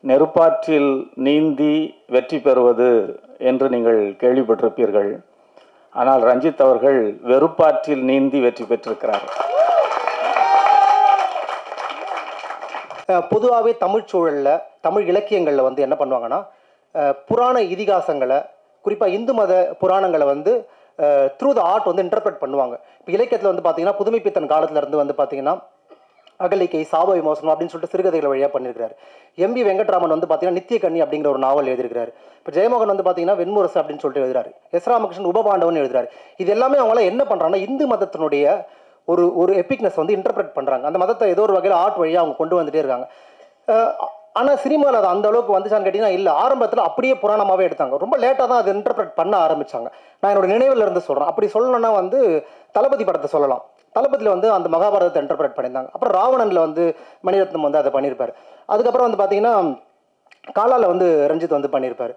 நெருப்பாற்றில் நீந்தி வெற்றி பெறுவது என்று நீங்கள் கேள்விப்பட்டிருப்பீர்கள். ஆனால் ரஞ்சித் அவர்கள் வெறுப்பாற்றில் நீந்தி வெற்றி பெற்றிருக்கிறார். பொதுவாகவே தமிழ் சூழலில், தமிழ் இலக்கியங்களில் வந்து என்ன பண்ணுவாங்கன்னா, புராண இதிகாசங்களை, குறிப்பாக இந்து மத புராணங்களை வந்து த்ரூ த ஆர்ட் வந்து இன்டர்பிரட் பண்ணுவாங்க. இப்போ இலக்கியத்தில் வந்து பார்த்தீங்கன்னா, புதுமைப்பித்தன் காலத்திலேருந்து வந்து பார்த்தீங்கன்னா அகலிகை, சாப விமோசனம் அப்படின்னு சொல்லிட்டு சிறுகதைகள் வழியாக பண்ணியிருக்காரு. எம்பி வெங்கட்ராமன் வந்து பார்த்தீங்கன்னா நித்திய கண்ணி அப்படிங்கிற ஒரு நாவல் எழுதியிருக்காரு. இப்போ ஜெயமோகன் வந்து பார்த்தீங்கன்னா வெண்முரசு அப்படின்னு சொல்லிட்டு எழுதுறாரு. எஸ் ராமகிருஷ்ணன் உபபாண்டவன் எழுதுறாரு. இது எல்லாமே அவங்களாம் என்ன பண்ணுறாங்கன்னா, இந்து மதத்தினுடைய ஒரு எபிக்னஸ் வந்து இன்டர்பிரட் பண்ணுறாங்க. அந்த மதத்தை ஏதோ ஒரு வகையில் ஆர்ட் வழியாக அவங்க கொண்டு வந்துட்டே இருக்காங்க. ஆனால் சினிமாவில் அது அந்த அளவுக்கு வந்துச்சான்னு கேட்டிங்கன்னா இல்லை. ஆரம்பத்தில் அப்படியே புராணமாகவே எடுத்தாங்க. ரொம்ப லேட்டாக தான் அது இன்டர்பிரட் பண்ண ஆரம்பித்தாங்க. நான் என்னோட நினைவில் இருந்து சொல்கிறேன். அப்படி சொல்லணும்னா வந்து தளபதி படத்தை சொல்லலாம். தளபதியில் வந்து அந்த மகாபாரதத்தை இன்டர்பிரட் பண்ணியிருந்தாங்க. அப்புறம் ராவணனில் வந்து மணிரத்னம் வந்து அதை பண்ணியிருப்பார். அதுக்கப்புறம் வந்து பார்த்தீங்கன்னா காலாவில் வந்து ரஞ்சித் வந்து பண்ணியிருப்பார்.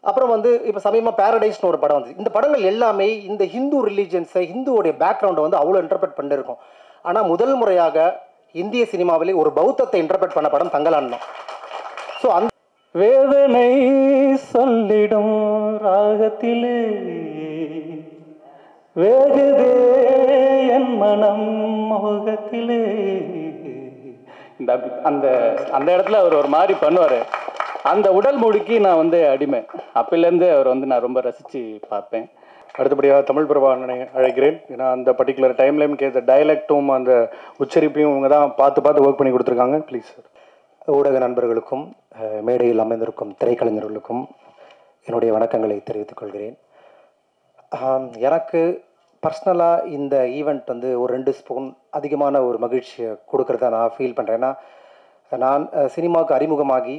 அப்புறம் வந்து இப்போ சமயமாக பேரடைஸ்னு ஒரு படம் வந்து, இந்த படங்கள் எல்லாமே இந்த ஹிந்து ரிலீஜியன்ஸை, ஹிந்துவோடைய பேக்ரவுண்டை வந்து அவ்வளோ இன்டர்பிரட் பண்ணியிருக்கோம். ஆனால் முதல் முறையாக இந்திய சினிமாவிலே ஒரு பௌத்தத்தை இன்டர்பிரட் பண்ண படம் தங்கலான் தான். ஸோ அந்த வேதனை சொல்லிடும் ராகத்திலே வேகுதே என் மனம் மோகத்திலே, இந்த அந்த அந்த இடத்துல அவர் ஒரு மாதிரி பண்ணுவார். அந்த உடல் மொழிக்கு நான் வந்து அடிமை. அப்போலேருந்து அவர் வந்து நான் ரொம்ப ரசித்து பார்ப்பேன். அடுத்தபடியாக தமிழ் பிரபா அண்ணனை அழைக்கிறேன். ஏன்னா அந்த பர்டிகுலர் டைம்லைனுக்கு ஏற்ற டைலக்டும் அந்த உச்சரிப்பையும் இவங்க தான் பார்த்து ஒர்க் பண்ணி கொடுத்துருக்காங்க. Please sir. ஊடக நண்பர்களுக்கும் மேடையில் அமைந்திருக்கும் திரைக்கலைஞர்களுக்கும் என்னுடைய வணக்கங்களை தெரிவித்துக் கொள்கிறேன். எனக்கு பர்சனலாக இந்த ஈவெண்ட் வந்து ஒரு 2 ஸ்பூன் அதிகமான ஒரு மகிழ்ச்சியை கொடுக்குறத நான் ஃபீல் பண்ணுறேன். ஏன்னா நான் சினிமாவுக்கு அறிமுகமாகி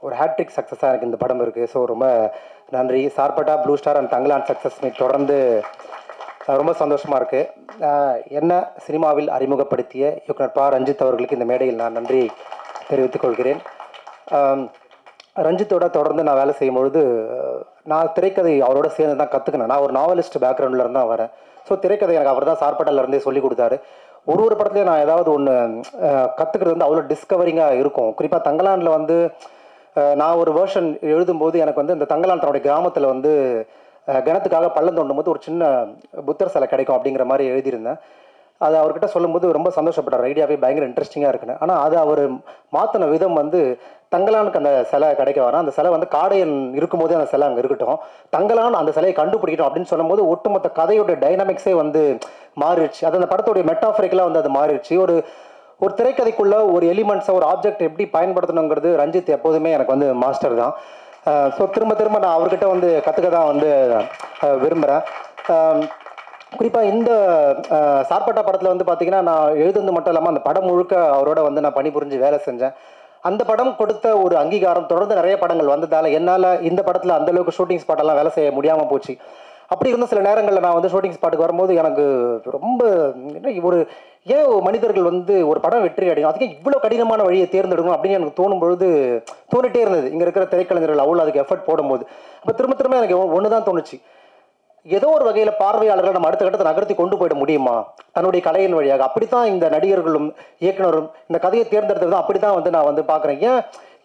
ஒரு ஹேட்ரிக் சக்ஸஸாக எனக்கு இந்த படம் இருக்குது. ஸோ ரொம்ப நன்றி. Sarpatta, blue star and Thangalaan success meet தொடர்ந்து ரொம்ப சந்தோஷமாக இருக்குது. என்ன சினிமாவில் அறிமுகப்படுத்திய இயக்குனர் பா ரஞ்சித் அவர்களுக்கு இந்த மேடையில் நான் நன்றி தெரிவித்துக் கொள்கிறேன். ரஞ்சித்தோட தொடர்ந்து நான் வேலை செய்யும்பொழுது நான் திரைக்கதை அவரோட சேர்ந்து தான் கற்றுக்கினேன். நான் ஒரு நாவலிஸ்ட் பேக்ரவுண்ட்லேருந்து தான் வரேன். ஸோ திரைக்கதை எனக்கு அவர் தான் சார்பட்டாலேருந்தே சொல்லி கொடுத்தாரு. ஒரு படத்துலேயும் நான் ஏதாவது ஒன்று கற்றுக்கிறது வந்து அவ்வளோ டிஸ்கவரிங்காக இருக்கும். குறிப்பாக தங்கலானில் வந்து நான் ஒரு வேர்ஷன் எழுதும்போது எனக்கு வந்து இந்த தங்கலான் தன்னுடைய கிராமத்தில் வந்து கிணத்துக்காக பள்ளம் தோண்டும் போது ஒரு சின்ன புத்தர் சிலை கிடைக்கும் அப்படிங்கிற மாதிரி எழுதியிருந்தேன். அது அவர்கிட்ட சொல்லும்போது ரொம்ப சந்தோஷப்பட்டார். ஐடியாவே பயங்கர இன்ட்ரெஸ்டிங்காக இருக்குன்னு. ஆனால் அது அவர் மாற்றின விதம் வந்து தங்கலானுக்கு அந்த சிலை கிடைக்க வர, அந்த சிலை வந்து காடையன் இருக்கும்போதே அந்த சிலை அங்கே இருக்கட்டும், தங்கலான் அந்த சிலையை கண்டுபிடிக்கணும் அப்படின்னு சொல்லும்போது ஒட்டுமொத்த கதையோட டைனாமிக்ஸே வந்து மாறிடுச்சு. அது அந்த படத்தோடைய மெட்டாஃபரிக்கலாக வந்து அது மாறிடுச்சு. ஒரு திரைக்கதைக்குள்ள ஒரு எலிமெண்ட்ஸை, ஒரு ஆப்ஜெக்ட் எப்படி பயன்படுத்தணுங்கிறது ரஞ்சித் எப்போதுமே எனக்கு வந்து மாஸ்டர் தான். ஸோ திரும்ப நான் அவர்கிட்ட வந்து கற்றுக்க தான் வந்து விரும்புகிறேன். குறிப்பாக இந்த சார்பட்டா படத்தில் வந்து பார்த்தீங்கன்னா நான் எழுதுறது மட்டும் இல்லாமல் அந்த படம் முழுக்க அவரோட வந்து நான் பணிபுரிஞ்சு வேலை செஞ்சேன். அந்த படம் கொடுத்த ஒரு அங்கீகாரம் தொடர்ந்து நிறைய படங்கள் வந்ததால் என்னால் இந்த படத்தில் அந்தளவுக்கு ஷூட்டிங் ஸ்பாட்டெல்லாம் வேலை செய்ய முடியாமல் போச்சு. அப்படி இருந்த சில நேரங்களில் நான் வந்து ஷூட்டிங் ஸ்பாட்டுக்கு வரும்போது எனக்கு ரொம்ப ஏன் மனிதர்கள் வந்து ஒரு படம் வெற்றி அடையும், அதுக்கு இவ்வளோ கடினமான வழியை தேர்ந்தெடுக்கணும் அப்படின்னு எனக்கு தோணிட்டே இருந்தது. இங்கே இருக்கிற திரைக்கலைஞர்கள் அவ்வளோ அதுக்கு எஃபர்ட் போடும்போது அப்போ திரும்ப எனக்கு ஒன்று தான் தோணுச்சு. ஏதோ ஒரு வகையில் பார்வையாளர்கள் நம்ம அடுத்த கட்டத்தை நகர்த்தி கொண்டு போயிட முடியுமா தன்னுடைய கலையின் வழியாக. அப்படித்தான் இந்த நடிகர்களும் இயக்குனரும் இந்த கதையை தேர்ந்தெடுத்தது அப்படி தான் வந்து நான் வந்து பார்க்குறேன். ஏன்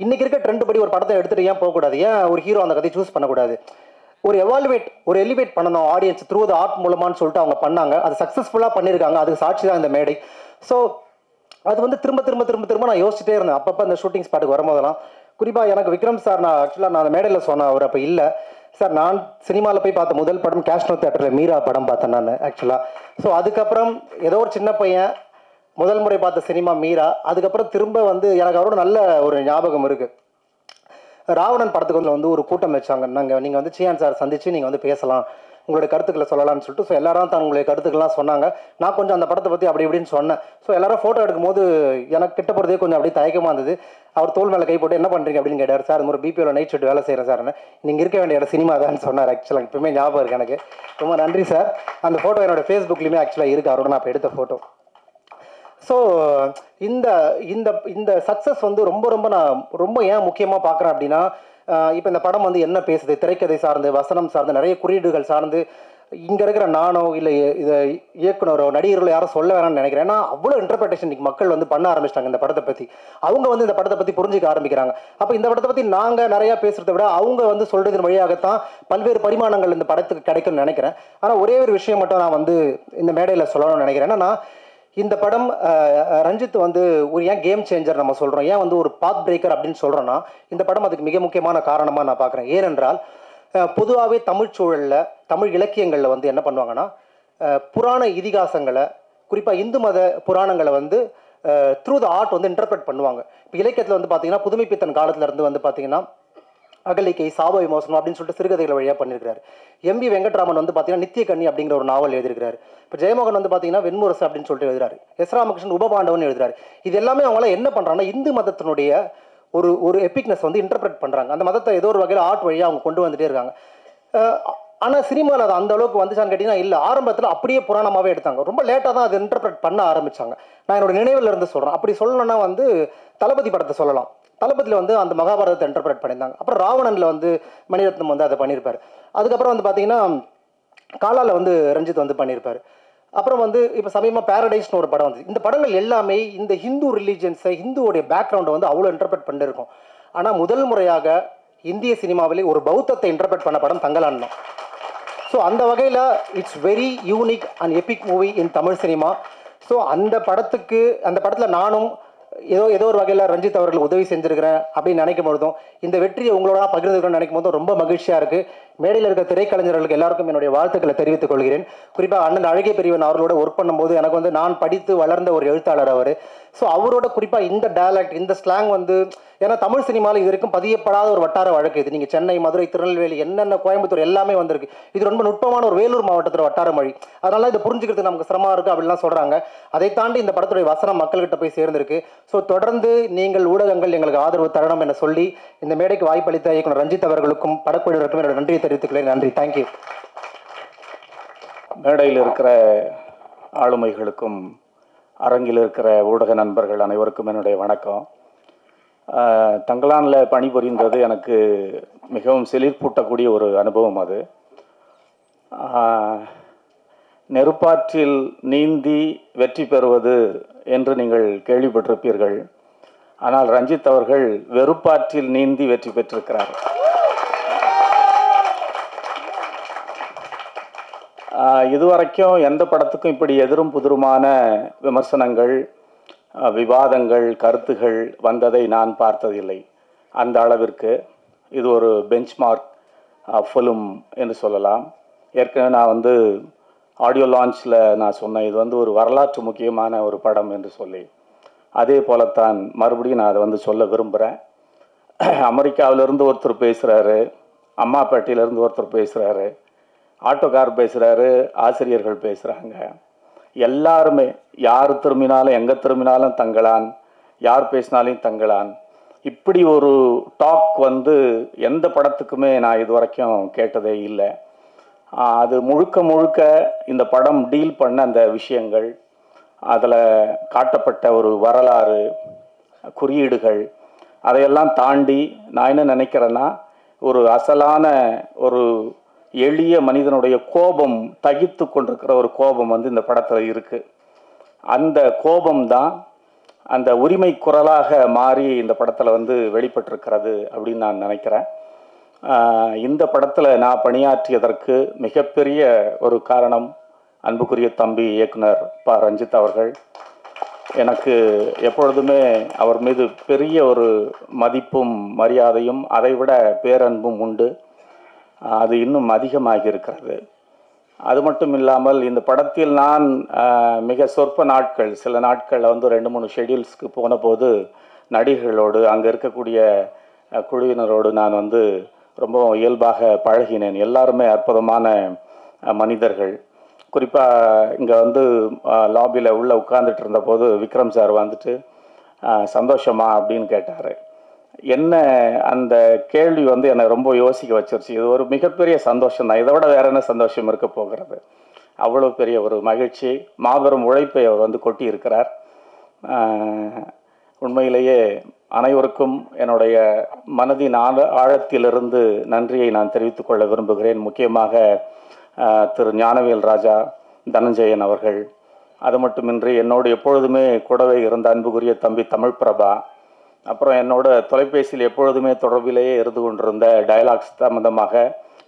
இன்னைக்கு இருக்க ட்ரெண்ட் படி ஒரு படத்தை எடுத்துகிட்டு ஏன் போகக்கூடாது, ஏன் ஒரு ஹீரோ அந்த கதையை சூஸ் பண்ணக்கூடாது, ஒரு எலிவேட் பண்ணணும் ஆடியன்ஸ் த்ரூ த ஆர்ட் மூலமானு சொல்லிட்டு அவங்க பண்ணாங்க. அது சக்ஸஸ்ஃபுல்லாக பண்ணியிருக்காங்க. அதுக்கு சாட்சி தான் இந்த மேடை. ஸோ அது வந்து திரும்ப நான் யோசிச்சுட்டே இருந்தேன் அப்பப்போ இந்த ஷூட்டிங் ஸ்பாட்டுக்கு வரும்போதெல்லாம். குறிப்பாக எனக்கு விக்ரம் சார், நான் ஆக்சுவலாக நான் அந்த மேடையில் சொன்னேன், அவர் அப்போ இல்லை சார். நான் சினிமாவில் போய் பார்த்த முதல் படம் கேஷ்னோ தியேட்டரில் மீரா படம் பார்த்தேன் நான் ஆக்சுவலாக. ஸோ அதுக்கப்புறம் ஏதோ ஒரு சின்ன பையன் முதல் முறை பார்த்த சினிமா மீரா. அதுக்கப்புறம் திரும்ப வந்து எனக்கு அவரோட நல்ல ஒரு ஞாபகம் இருக்குது. ராவணன் படத்துக்கு வந்து ஒரு கூட்டம் வச்சாங்க. நீங்கள் வந்து சியான் சார் சந்திச்சு நீங்கள் வந்து பேசலாம், உங்களுடைய கருத்துக்களை சொல்லலாம்னு சொல்லிட்டு. ஸோ எல்லாரும் தங்களுடைய கருத்துக்கள்லாம் சொன்னாங்க. நான் கொஞ்சம் அந்த படத்தை பற்றி அப்படி இப்படின்னு சொன்னேன். ஸோ எல்லாரும் ஃபோட்டோ எடுக்கும்போது எனக்கு கிட்ட போகிறதே கொஞ்சம் அப்படியே தயக்கமாக இருந்தது. அவர் தோல் மேலே கை போட்டு என்ன பண்ணுறீங்க அப்படின்னு கேட்டார். சார் ஒரு பிபிஓவில் நைட் ஷூட் வேலை செய்கிறேன் சார், நீங்கள் இருக்க வேண்டிய இடம் சினிமா தான் சொன்னார். ஆக்சுவலாக இப்போவுமே ஞாபகம் இருக்குது எனக்கு. ரொம்ப நன்றி சார். அந்த ஃபோட்டோ என்னோடய ஃபேஸ்புக்லேயுமே ஆக்சுவலாக இருக்குது, அவரோட நான் இப்போ எடுத்த ஃபோட்டோ. ஸோ இந்த சக்ஸஸ் வந்து ரொம்ப ஏன் முக்கியமாக பார்க்குறேன் அப்படின்னா, இப்போ இந்த படம் வந்து என்ன பேசுது, திரைக்கதை சார்ந்து, வசனம் சார்ந்து, நிறைய குறியீடுகள் சார்ந்து இங்கே இருக்கிற நானோ இல்லை இதை இயக்குனரோ நடிகர்களோ யாரும் சொல்ல வேணாம்னு நினைக்கிறேன். ஏன்னா அவ்வளோ இன்டர்பிரேஷன் இன்னைக்கு மக்கள் வந்து பண்ண ஆரம்பிச்சிட்டாங்க இந்த படத்தை பற்றி. அவங்க வந்து இந்த படத்தை பற்றி புரிஞ்சிக்க ஆரம்பிக்கிறாங்க. அப்போ இந்த படத்தை பற்றி நாங்கள் நிறையா பேசுகிறத விட அவங்க வந்து சொல்கிறதன் வழியாகத்தான் பல்வேறு பரிமாணங்கள் இந்த படத்துக்கு கிடைக்கும்னு நினைக்கிறேன். ஆனால் ஒரே ஒரு விஷயம் மட்டும் நான் வந்து இந்த மேடையில் சொல்லணும்னு நினைக்கிறேன். என்னன்னா இந்த படம் ரஞ்சித் வந்து ஒரு ஏன் கேம் சேஞ்சர் நம்ம சொல்கிறோம், ஏன் வந்து ஒரு பாத் பிரேக்கர் அப்படின்னு சொல்கிறோன்னா இந்த படம் அதுக்கு மிக முக்கியமான காரணமாக நான் பார்க்குறேன். ஏனென்றால் பொதுவாகவே தமிழ் சூழலில் தமிழ் இலக்கியங்களில் வந்து என்ன பண்ணுவாங்கன்னா புராண இதிகாசங்களை குறிப்பாக இந்து மத புராணங்களை வந்து த்ரூ த ஆர்ட் வந்து இன்டர்பிரட் பண்ணுவாங்க. இப்போ இலக்கியத்தில் வந்து பார்த்தீங்கன்னா புதுமைப்பித்தன் காலத்திலேருந்து வந்து பார்த்தீங்கன்னா அகலிக்கை, சாப விமோசனம் அப்படின்னு சொல்லிட்டு சிறுகதைகள் வழியாக பண்ணியிருக்காரு. எம்பி வெங்கட்ராமன் வந்து பார்த்தீங்கன்னா நித்திய கண்ணி அப்படிங்கிற ஒரு நாவல் எழுதியிருக்காரு. இப்போ ஜெயமோகன் வந்து பார்த்தீங்கன்னா வெண்முரசு அப்படின்னு சொல்லிட்டு எழுதுறாரு. எஸ் ராமகிருஷ்ணன் உபபாண்டவன் எழுதுறாரு. இது எல்லாமே அவங்களாம் என்ன பண்ணுறாங்கன்னா இந்து மதத்தினுடைய ஒரு எபிக்னஸ் வந்து இன்டர்பிரட் பண்ணுறாங்க. அந்த மதத்தை ஏதோ ஒரு வகையில் ஆர்ட் வழியாக அவங்க கொண்டு வந்துட்டே இருக்காங்க. ஆனால் சினிமாவில் அது அந்த அளவுக்கு வந்துச்சான்னு கேட்டிங்கன்னா இல்லை. ஆரம்பத்தில் அப்படியே புராணமாகவே எடுத்தாங்க. ரொம்ப லேட்டாக தான் அது இன்டர்பிரட் பண்ண ஆரம்பித்தாங்க. நான் என்னோட நினைவில் இருந்து சொல்கிறேன். அப்படி சொல்லணும்னா வந்து தளபதி படத்தை சொல்லலாம். தளபதியில் வந்து அந்த மகாபாரதத்தை இன்டர்பிரட் பண்ணியிருந்தாங்க. அப்புறம் ராவணனில் வந்து மணிரத்னம் வந்து அதை பண்ணியிருப்பார். அதுக்கப்புறம் வந்து பார்த்தீங்கன்னா காலாவில் வந்து ரஞ்சித் வந்து பண்ணியிருப்பார். அப்புறம் வந்து இப்போ சமயமாக பேரடைஸ்னு ஒரு படம் வந்து இந்த படங்கள் எல்லாமே இந்த ஹிந்து ரிலீஜியன்ஸை ஹிந்துவோடைய பேக்ரவுண்டை வந்து அவ்வளோ இன்டர்பிரட் பண்ணியிருக்கும். ஆனால் முதல் முறையாக இந்திய சினிமாவிலே ஒரு பௌத்தத்தை இன்டர்பிரட் பண்ண படம் தங்கலான் தான். ஸோ அந்த வகையில் it's very unique and Epic movie in Tamil cinema. So அந்த படத்தில் நானும் ஏதோ ஒரு வகையில் ரஞ்சித் அவர்கள் உதவி செஞ்சுருக்கிறேன் அப்படின்னு நினைக்கும் பொழுதும் இந்த வெற்றியை உங்களோட பகிர்ந்துக்கணும்னு நினைக்கும் போதும் ரொம்ப மகிழ்ச்சியாக இருக்குது. மேடையில் இருக்க திரைக்கலைஞர்களுக்கு எல்லாருக்கும் என்னுடைய வாழ்த்துக்களை தெரிவித்துக் கொள்கிறேன். குறிப்பாக அண்ணன் அழகிய பெரியவன் அவர்களோட ஒர்க் பண்ணும்போது எனக்கு வந்து நான் படித்து வளர்ந்த ஒரு எழுத்தாளர் அவர். ஸோ அவரோட குறிப்பாக இந்த டயலக்ட் இந்த ஸ்லாங் வந்து ஏன்னா தமிழ் சினிமாவில் இது வரைக்கும் பதியப்படாத ஒரு வட்டார வழக்கு இது. நீங்கள் சென்னை, மதுரை, திருநெல்வேலி, என்னென்ன கோயம்புத்தூர் எல்லாமே வந்திருக்கு. இது ரொம்ப நுட்பமான ஒரு வேலூர் மாவட்டத்தில் வட்டார மொழி. அதனால இதை புரிஞ்சுக்கிறதுக்கு நமக்கு சிரமமாக இருக்குது அப்படின்லாம் சொல்கிறாங்க. அதை தாண்டி இந்த படத்துடைய வசனம் மக்கள்கிட்ட போய் சேர்ந்திருக்கு. ஸோ தொடர்ந்து நீங்கள் ஊடகங்கள் எங்களுக்கு ஆதரவு தரணும் என சொல்லி இந்த மேடைக்கு வாய்ப்பளித்த இயக்குனர் ரஞ்சித் அவர்களுக்கும் படக்குழுவினருக்கும் என்னோட நன்றியை தெரிவித்துக்கிறேன். நன்றி. தேங்க்யூ. மேடையில் இருக்கிற ஆளுமைகளுக்கும் அரங்கில் இருக்கிற ஊடக நண்பர்கள் அனைவருக்கும் என்னுடைய வணக்கம். தங்கலானில் பணிபுரிந்தது எனக்கு மிகவும் சிலிர்ப்பூட்டக்கூடிய ஒரு அனுபவம். அது நெருப்பாற்றில் நீந்தி வெற்றி பெறுவது என்று நீங்கள் கேள்விப்பட்டிருப்பீர்கள். ஆனால் ரஞ்சித் அவர்கள் வெறுப்பாற்றில் நீந்தி வெற்றி பெற்றிருக்கிறார். இதுவரைக்கும் எந்த படத்துக்கும் இப்படி எதிரும் புதிருமான விமர்சனங்கள், விவாதங்கள், கருத்துகள் வந்ததை நான் பார்த்ததில்லை. அந்த அளவிற்கு இது ஒரு பெஞ்ச்மார்க் ஃபிலிம் என்று சொல்லலாம். ஏற்கனவே நான் வந்து ஆடியோ லான்ச்சில் நான் சொன்னேன், இது வந்து ஒரு வரலாற்று முக்கியமான ஒரு படம் என்று சொல்லி. அதே போலத்தான் மறுபடியும் நான் அதை வந்து சொல்ல விரும்புகிறேன். அமெரிக்காவிலேருந்து ஒருத்தர் பேசுகிறாரு, அம்மாப்பேட்டையிலேருந்து ஒருத்தர் பேசுகிறாரு, ஆட்டோக்கார் பேசுகிறாரு, ஆசிரியர்கள் பேசுகிறாங்க. எல்லாருமே யார் திரும்பினாலும் எங்கே திரும்பினாலும் தங்கலான், யார் பேசினாலும் தங்கலான். இப்படி ஒரு டாக் வந்து எந்த படத்துக்குமே நான் இது வரைக்கும் கேட்டதே இல்லை. அது முழுக்க இந்த படம் டீல் பண்ண அந்த விஷயங்கள், அதில் காட்டப்பட்ட ஒரு வரலாறு, குறியீடுகள், அதையெல்லாம் தாண்டி நான் என்ன நினைக்கிறேன்னா ஒரு அசலான ஒரு எளிய மனிதனுடைய கோபம், தகித்து கொண்டிருக்கிற ஒரு கோபம் வந்து இந்த படத்தில் இருக்குது. அந்த கோபம்தான் அந்த உரிமை குரலாக மாறி இந்த படத்தில் வந்து வெளிப்பட்டிருக்கிறது அப்படின்னு நான் நினைக்கிறேன். இந்த படத்தில் நான் பணியாற்றியதற்கு மிகப்பெரிய ஒரு காரணம் அன்புக்குரிய தம்பி இயக்குனர் ப. ரஞ்சித் அவர்கள். எனக்கு எப்பொழுதுமே அவர் மீது பெரிய ஒரு மதிப்பும் மரியாதையும் அதைவிட பேரன்பும் உண்டு. அது இன்னும் அதிகமாகி இருக்கிறது. அது மட்டும் இல்லாமல் இந்த படத்தில் நான் மிக சொற்ப நாட்கள், சில நாட்களில் வந்து 2-3 ஷெட்யூல்ஸ்க்கு போன போது நடிகர்களோடு அங்கே இருக்கக்கூடிய குழுவினரோடு நான் வந்து ரொம்ப இயல்பாக பழகினேன். எல்லாருமே அற்புதமான மனிதர்கள். குறிப்பாக இங்கே வந்து லாபியில் உள்ளே உட்கார்ந்துட்டு இருந்தபோது விக்ரம் சார் வந்துட்டு சந்தோஷமா அப்படின்னு கேட்டார். என்ன அந்த கேள்வி வந்து என்னை ரொம்ப யோசிக்க வச்சிருச்சு. இது ஒரு மிகப்பெரிய சந்தோஷம் தான். இதை விட வேற என்ன சந்தோஷம் இருக்க போகிறது? அவ்வளோ பெரிய ஒரு மகிழ்ச்சி, மாபெரும் உழைப்பை அவர் வந்து கொட்டி இருக்கிறார். உண்மையிலேயே அனைவருக்கும் என்னுடைய மனதின் ஆழத்திலிருந்து நன்றியை நான் தெரிவித்துக் கொள்ள விரும்புகிறேன். முக்கியமாக திரு ஞானவேல் ராஜா, தனஞ்சயன் அவர்கள், அது மட்டுமின்றி என்னோடு எப்பொழுதுமே கூடவே இருந்த அன்புக்குரிய தம்பி தமிழ் பிரபா, அப்புறம் என்னோட தொலைபேசியில் எப்பொழுதுமே தொடர்பிலேயே இருந்து கொண்டிருந்த டயலாக்ஸ் சம்பந்தமாக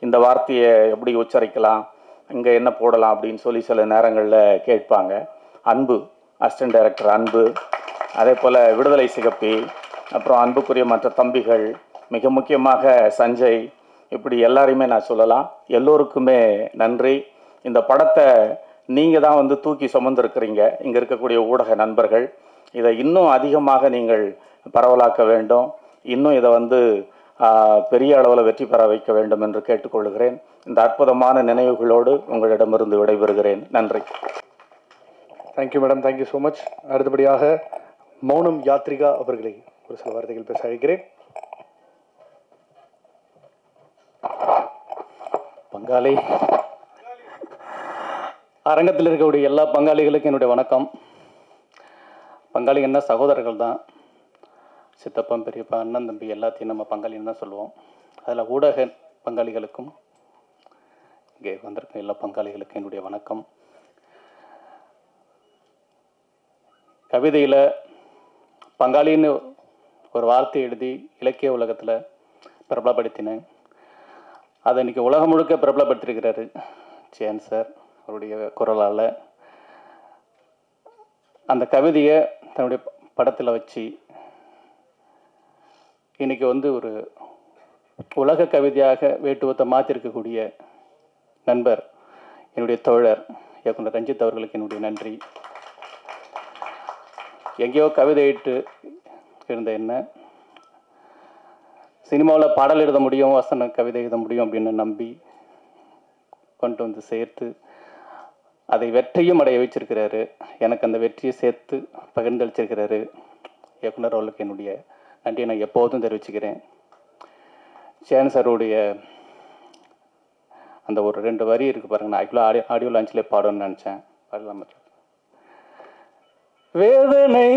இந்த வார்த்தையை எப்படி உச்சரிக்கலாம், இங்கே என்ன போடலாம் அப்படின்னு சொல்லி சில நேரங்களில் கேட்பாங்க. அன்பு, அசிஸ்டன்ட் டைரக்டர் அன்பு, அதே போல் விடுதலை சிகப்பி, அப்புறம் அன்புக்குரிய மற்ற தம்பிகள், மிக முக்கியமாக சஞ்சய், இப்படி எல்லாரையுமே நான் சொல்லலாம். எல்லோருக்குமே நன்றி. இந்த படத்தை நீங்கள் தான் வந்து தூக்கி சுமந்துருக்கிறீங்க, இங்கே இருக்கக்கூடிய ஊடக நண்பர்கள். இதை இன்னும் அதிகமாக நீங்கள் பரவலாக்க வேண்டும், இன்னும் இதை வந்து பெரிய அளவில் வெற்றி பெற வைக்க வேண்டும் என்று கேட்டுக்கொள்கிறேன். இந்த அற்புதமான நினைவுகளோடு உங்களிடமிருந்து விடைபெறுகிறேன். நன்றி. Thank you madam, thank you so much. அடுத்தபடியாக மௌனம் யாத்ரிகா அவர்களை ஒரு சில வார்த்தைகள் பேச அழைக்கிறேன். பங்காளி, அரங்கத்தில் இருக்கக்கூடிய எல்லா பங்காளிகளுக்கும் என்னுடைய வணக்கம். பங்காளிகள்னா சகோதரர்கள் தான், சித்தப்பா, பெரியப்பா, அண்ணன், தம்பி எல்லாத்தையும் நம்ம பங்காளின்னு தான் சொல்லுவோம். அதில் ஊடக பங்காளிகளுக்கும் இங்கே வந்திருக்க எல்லா பங்காளிகளுக்கும் என்னுடைய வணக்கம். கவிதையில் பங்காளின்னு ஒரு வார்த்தை எழுதி இலக்கிய உலகத்தில் பிரபலப்படுத்தினேன். அதை இன்றைக்கி உலகம் முழுக்க பிரபலப்படுத்தியிருக்கிறாரு ஜெயன் சார் அவருடைய குரலால். அந்த கவிதையை தன்னுடைய படத்தில் வச்சு இன்றைக்கி வந்து ஒரு உலக கவிதையாக வேட்டுவத்தை மாற்றிருக்கக்கூடிய நண்பர், என்னுடைய தோழர் இயக்குனர் ரஞ்சித் அவர்களுக்கு என்னுடைய நன்றி. எங்கேயோ கவிதையிட்டு இருந்த என்ன சினிமாவில் பாடல் எழுத முடியும், வசன கவிதை எழுத முடியும் அப்படின்னு நம்பி கொண்டு வந்து சேர்த்து அதை வெற்றியும் அடைய வச்சிருக்கிறாரு. எனக்கு அந்த வெற்றியை சேர்த்து பகிர்ந்தளிச்சிருக்கிறாரு இயக்குனர் அவர்களுக்கு என்னுடைய நன்றியை நான் எப்போதும் தெரிவிச்சுக்கிறேன். சேன் சாருடைய அந்த ஒரு 2 வரி இருக்குது பாருங்க, நான் ஆக்சுவலாக ஆடியோ லான்ச்சிலே பாடணும்னு நினச்சேன், பாடலாம். வேதனை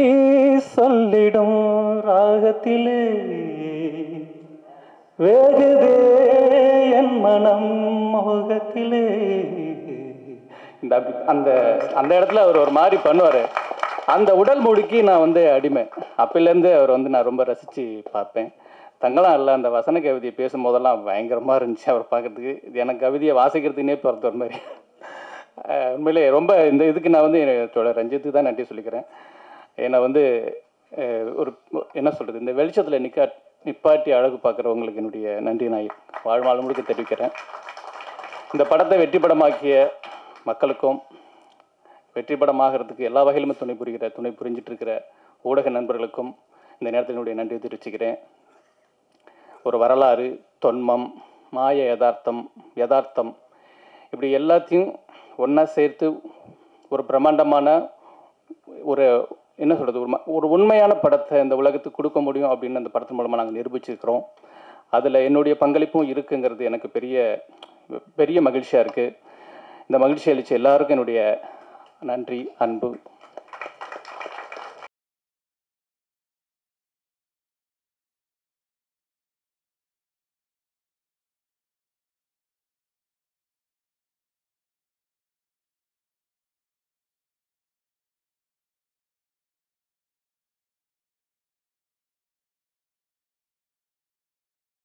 சொல்லிடும் ராகத்திலே வேகுதே என் மனம் மோகத்திலே. இந்த அந்த அந்த இடத்துல அவர் ஒரு மாதிரி பண்ணுவார். அந்த உடல் மொழிக்கு நான் வந்து அடிமை. அப்போலேருந்து அவர் வந்து நான் ரொம்ப ரசித்து பார்ப்பேன். தங்கலாம் இல்லை, அந்த வசன கவிதையை பேசும்போதெல்லாம் பயங்கரமாக இருந்துச்சு அவர் பார்க்குறதுக்கு. இது எனக்கு கவிதையை வாசிக்கிறதுனே பிறந்த ஒரு மாதிரி. உண்மையிலே ரொம்ப இந்த இதுக்கு நான் வந்து என்னோட ரஞ்சித்துக்கு தான் நன்றி சொல்லிக்கிறேன். என்னை வந்து ஒரு என்ன சொல்கிறது, இந்த வெளிச்சத்தில் நிப்பாட்டி அழகு பார்க்குறவங்களுக்கு என்னுடைய நன்றி நான் வாழ்நாள் முழுக்க தெரிவிக்கிறேன். இந்த படத்தை வெற்றி படமாக்கிய மக்களுக்கும், வெற்றி படமாகிறதுக்கு எல்லா வகையிலுமே துணை புரிஞ்சிட்டு இருக்கிற ஊடக நண்பர்களுக்கும் இந்த நேரத்தில் என்னுடைய நன்றி தெரிவிச்சுக்கிறேன். ஒரு வரலாறு, தொன்மம், மாய யதார்த்தம் இப்படி எல்லாத்தையும் ஒன்றா சேர்த்து ஒரு பிரம்மாண்டமான ஒரு என்ன சொல்கிறது, ஒரு உண்மையான படத்தை இந்த உலகத்துக்கு கொடுக்க முடியும் அப்படின்னு அந்த படத்தின் மூலமாக நாங்கள் நிரூபிச்சிருக்கிறோம். அதில் என்னுடைய பங்களிப்பும் இருக்குங்கிறது எனக்கு பெரிய மகிழ்ச்சியாக இருக்குது. இந்த மகிழ்ச்சி அளித்த எல்லாருக்கும் என்னுடைய நன்றி, அன்பு.